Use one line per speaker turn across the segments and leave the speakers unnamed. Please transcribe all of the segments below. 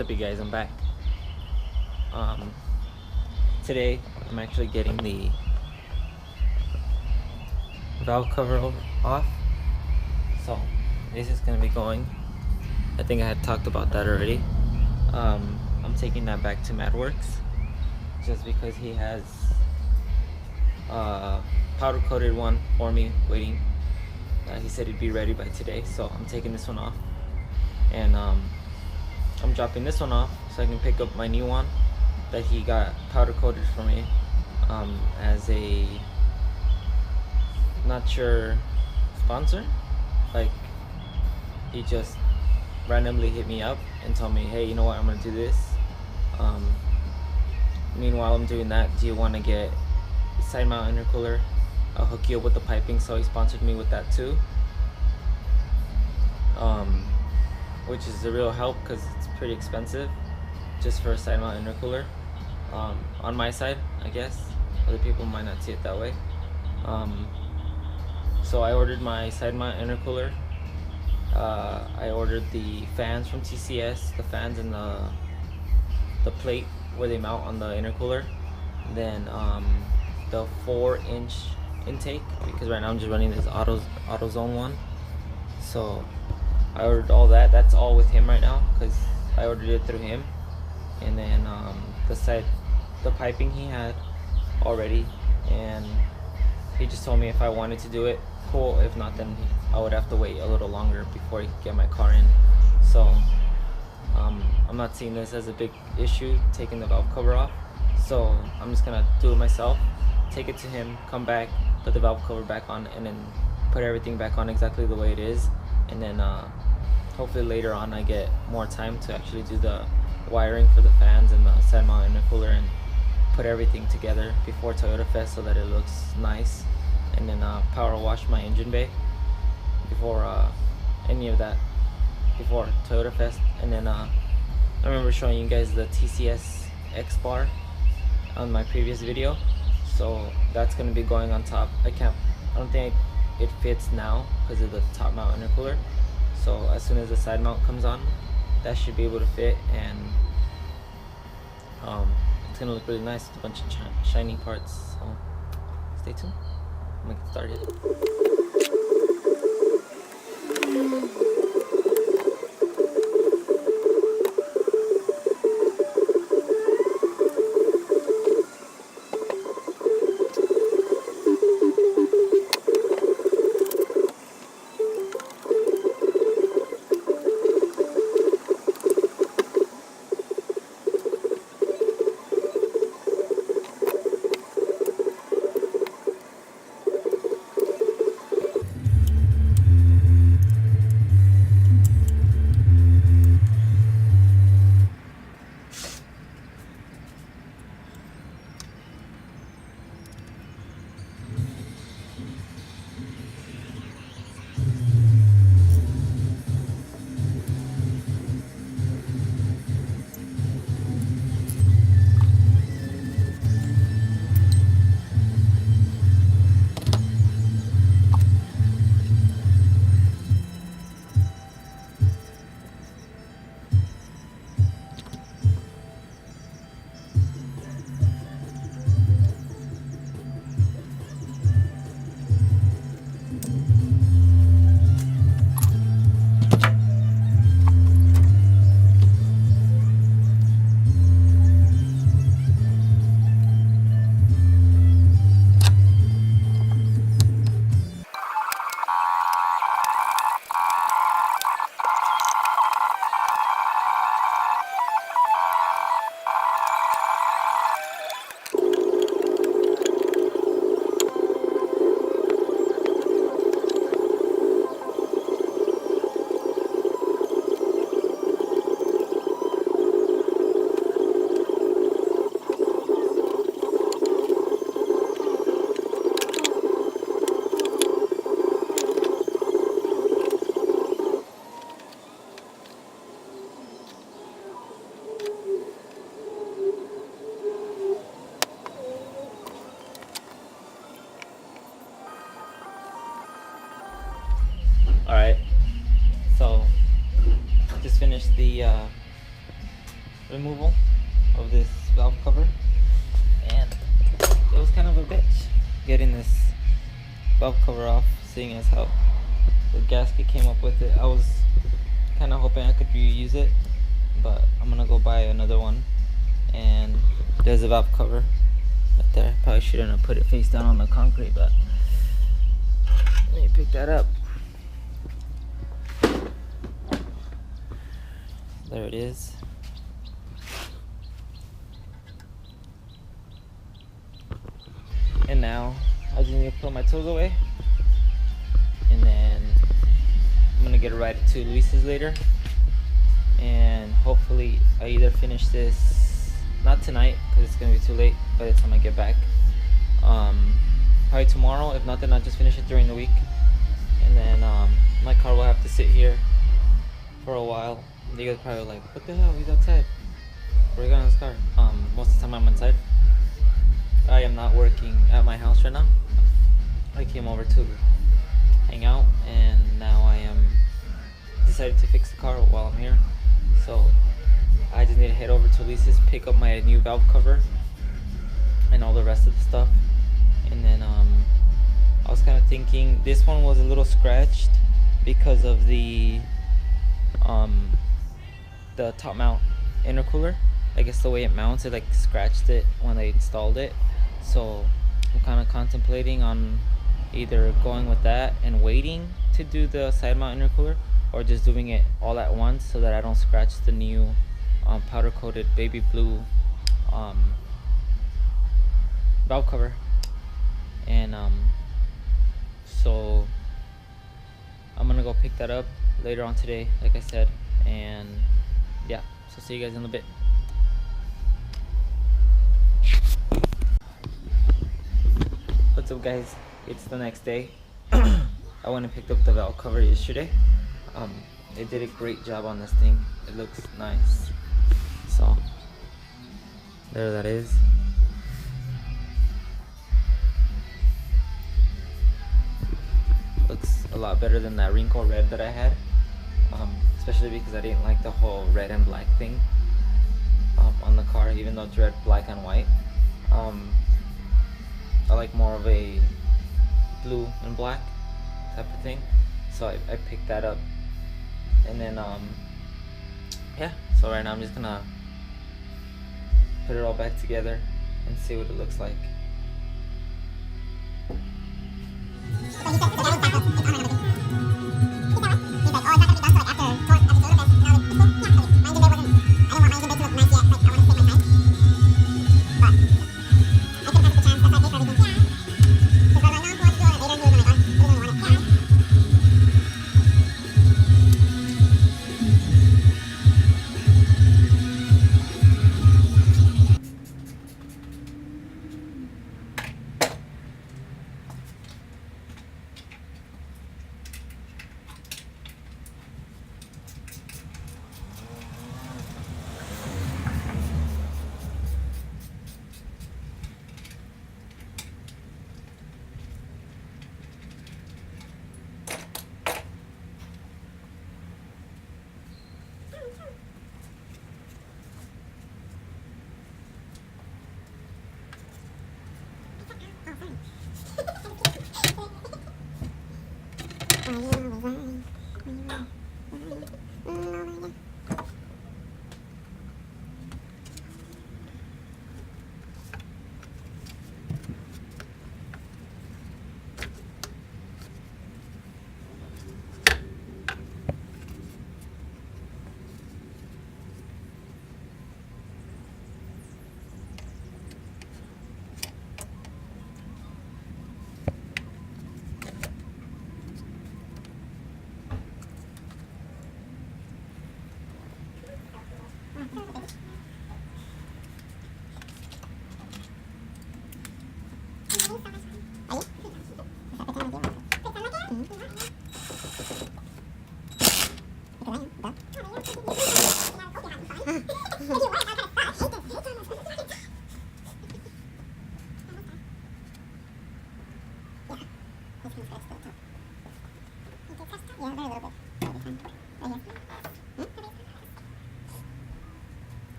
What's up, you guys? I'm back. Today I'm actually getting the valve cover off. So this is gonna be going. I think I had talked about that already. I'm taking that back to Madworks just because he has a powder coated one for me waiting. He said it'd be ready by today, so I'm taking this one off, and I'm dropping this one off so I can pick up my new one that he got powder coated for me as a not sure sponsor. Like, he just randomly hit me up and told me, hey, you know what, I'm gonna do this. Meanwhile I'm doing that, do you want to get a side mount intercooler? I'll hook you up with the piping. So he sponsored me with that too, which is a real help because it's pretty expensive just for a side mount intercooler. On my side, I guess other people might not see it that way. So I ordered my side mount intercooler. I ordered the fans from TCS, the fans and the plate where they mount on the intercooler. Then the 4-inch intake, because right now I'm just running this AutoZone one. So I ordered all that. That's all with him right now because I ordered it through him. And then the piping he had already, and he just told me if I wanted to do it, cool. If not, then I would have to wait a little longer before he could get my car in. So I'm not seeing this as a big issue, taking the valve cover off. So I'm just gonna do it myself, take it to him, come back, put the valve cover back on, and then put everything back on exactly the way it is. And then hopefully later on I get more time to actually do the wiring for the fans and the side mount intercooler and put everything together before Toyota Fest so that it looks nice. And then power wash my engine bay before any of that, before Toyota Fest. And then I remember showing you guys the TCS X bar on my previous video, so that's going to be going on top. I don't think it fits now because of the top mount intercooler. So as soon as the side mount comes on, that should be able to fit, and it's gonna look really nice with a bunch of shiny parts. So stay tuned. I'm gonna get started. Alright, so just finished the removal of this valve cover, and it was kind of a bitch getting this valve cover off, seeing as how the gasket came up with it. I was kind of hoping I could reuse it, but I'm gonna go buy another one. And there's a valve cover right there. Probably shouldn't have put it face down on the concrete, but let me pick that up. There it is. And now I just need to put my tools away, and then I'm gonna get a ride to Luis's later, and hopefully I either finish this, not tonight because it's gonna be too late by the time I get back, probably tomorrow. If not, then I'll just finish it during the week, and then my car will have to sit here for a while. You guys probably like, what the hell, he's outside, where are you going in this car? Most of the time I'm inside. I am not working at my house right now. I came over to hang out, and now I am decided to fix the car while I'm here. So I just need to head over to Lisa's, pick up my new valve cover and all the rest of the stuff. And then I was kind of thinking this one was a little scratched because of the top mount intercooler. I guess the way it mounts, it like scratched it when I installed it. So I'm kind of contemplating on either going with that and waiting to do the side mount intercooler, or just doing it all at once so that I don't scratch the new powder coated baby blue valve cover. And so I'm gonna go pick that up later on today, like I said. And yeah, so see you guys in a bit. What's up, guys? It's the next day. I went and picked up the valve cover yesterday. They did a great job on this thing. It looks nice. So there that is. Looks a lot better than that wrinkle red that I had, especially because I didn't like the whole red and black thing on the car, even though it's red, black, and white. I like more of a blue and black type of thing, so I picked that up. And then yeah, so right now I'm just gonna put it all back together and see what it looks like.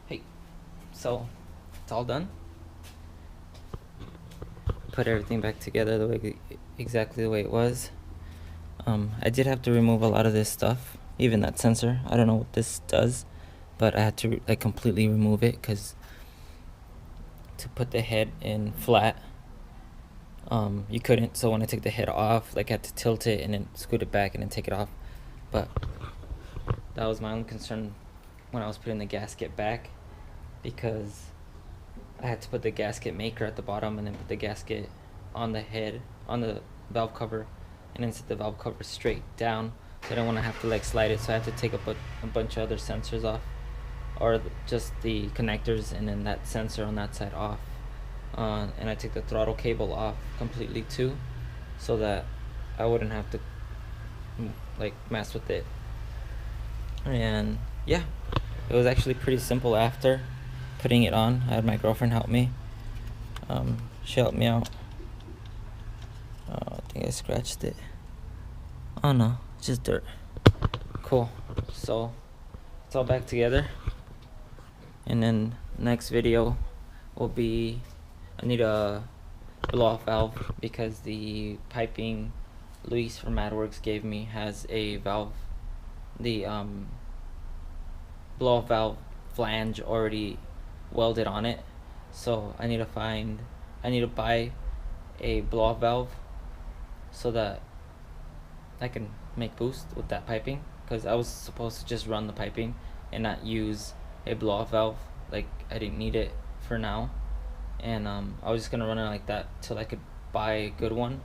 Hey, so it's all done. Put everything back together the way exactly the way it was. I did have to remove a lot of this stuff, even that sensor. I don't know what this does, but I had to like completely remove it because to put the head in flat, you couldn't. So when I took the head off, like I had to tilt it and then scoot it back and then take it off. But that was my only concern when I was putting the gasket back, because I had to put the gasket maker at the bottom and then put the gasket on the head, on the valve cover, and then set the valve cover straight down. So I didn't want to have to like slide it, so I had to take a bunch of other sensors off, or just the connectors and then that sensor on that side off. And I took the throttle cable off completely too, so that I wouldn't have to like mess with it. And yeah, it was actually pretty simple after putting it on. I had my girlfriend help me. She helped me out. I think I scratched it. Oh no, it's just dirt. Cool. So it's all back together. And then next video will be, I need a blow off valve because the piping Luis from AdWorks gave me has a valve, the blow off valve flange already welded on it. So I need to buy a blow off valve so that I can make boost with that piping, because I was supposed to just run the piping and not use a blow off valve. Like I didn't need it for now, and I was just gonna run it like that till I could buy a good one,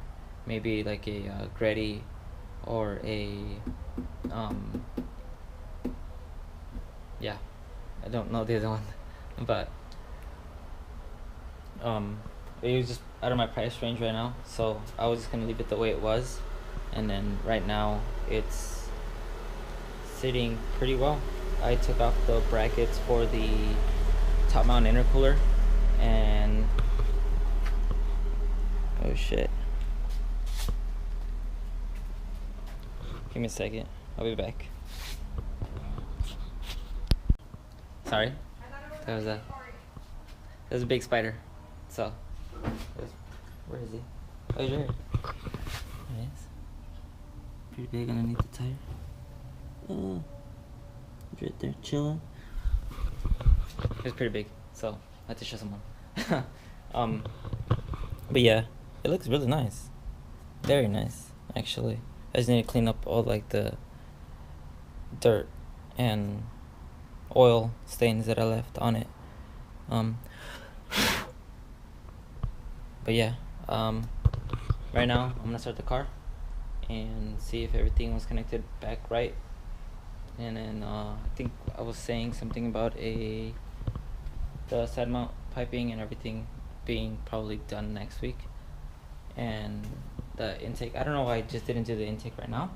maybe like a Greddy or a yeah, I don't know the other one, but it was just out of my price range right now, so I was just gonna leave it the way it was. And then right now it's sitting pretty well. I took off the brackets for the top mount intercooler, and oh shit, give me a second, I'll be back. Sorry, that was a big spider. So where is he? Oh, he's right here. There he is. Pretty big underneath the tire. He's right there chilling. He's pretty big, so I had to show someone. But yeah, it looks really nice. Very nice, actually. I just need to clean up all like the dirt and oil stains that I left on it. But yeah, right now I'm gonna start the car, and see if everything was connected back right. And then I think I was saying something about the side mount piping and everything being probably done next week. And the intake, I don't know why I just didn't do the intake right now,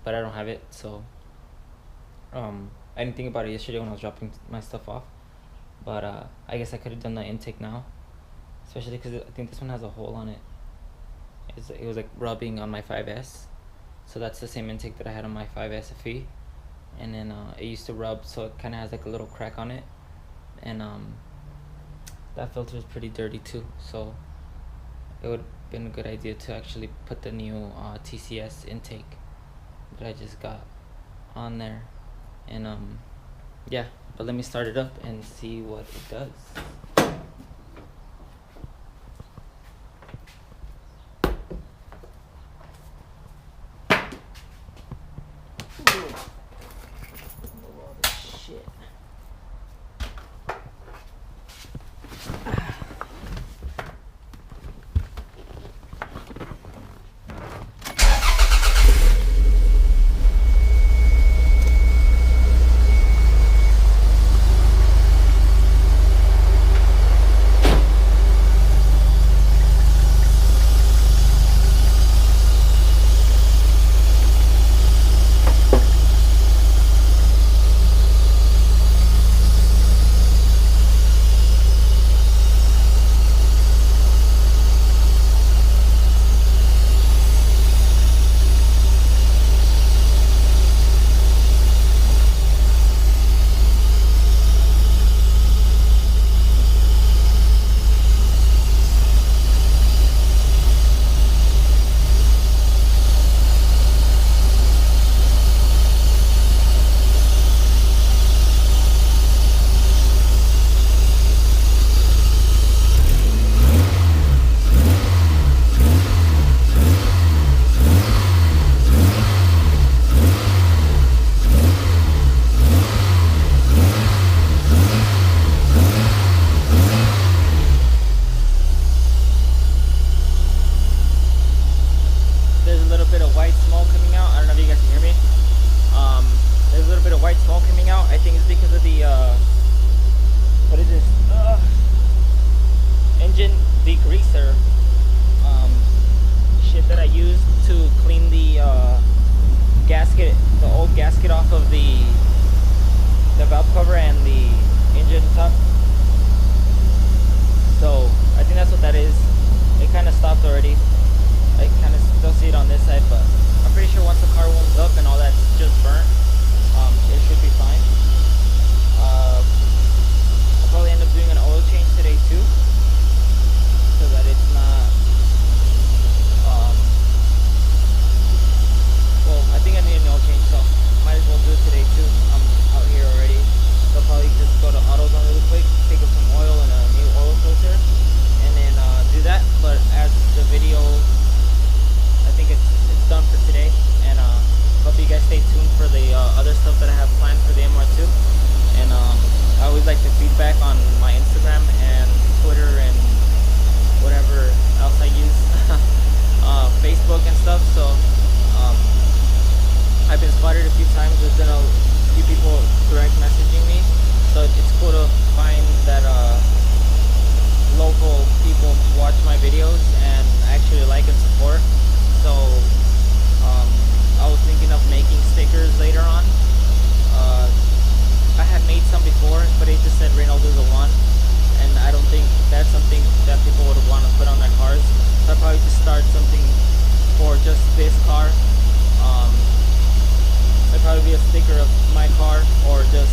but I don't have it, so I didn't think about it yesterday when I was dropping my stuff off, but I guess I could have done the intake now, especially because I think this one has a hole on it. It was like rubbing on my 5S, so that's the same intake that I had on my 5S FE, and then it used to rub, so it kind of has like a little crack on it, and that filter is pretty dirty too, so it would have been a good idea to actually put the new TCS intake that I just got on there. And yeah, but let me start it up and see what it does. Move all this shit. Engine degreaser shit that I used to clean the gasket, the old gasket off of the valve cover and the engine top. So I think that's what that is. It kind of stopped already. I kind of still see it on this side, but I'm pretty sure once the car warms up and all that's just burnt, it should be fine. I'll probably end up doing an oil change today too, so that it's not, well, I think I need an oil change, so might as well do it today too. I'm out here already, so I'll probably just go to AutoZone really quick, pick up some oil and a new oil filter, and then do that. But as the video, I think it's done for today, and hope you guys stay tuned for the other stuff that I have planned for the MR2. And I always like to feedback on my Instagram and Twitter and whatever else I use, Facebook and stuff. So I've been spotted a few times. There's been a few people direct messaging me, so it's cool to find that local people watch my videos and actually like and support. So I was thinking of making stickers later on. I had made some before, but it just said Reynolds is a 1, and I don't think that's something that people would want to put on their cars. So I'd probably just start something for just this car. It'd probably be a sticker of my car, or just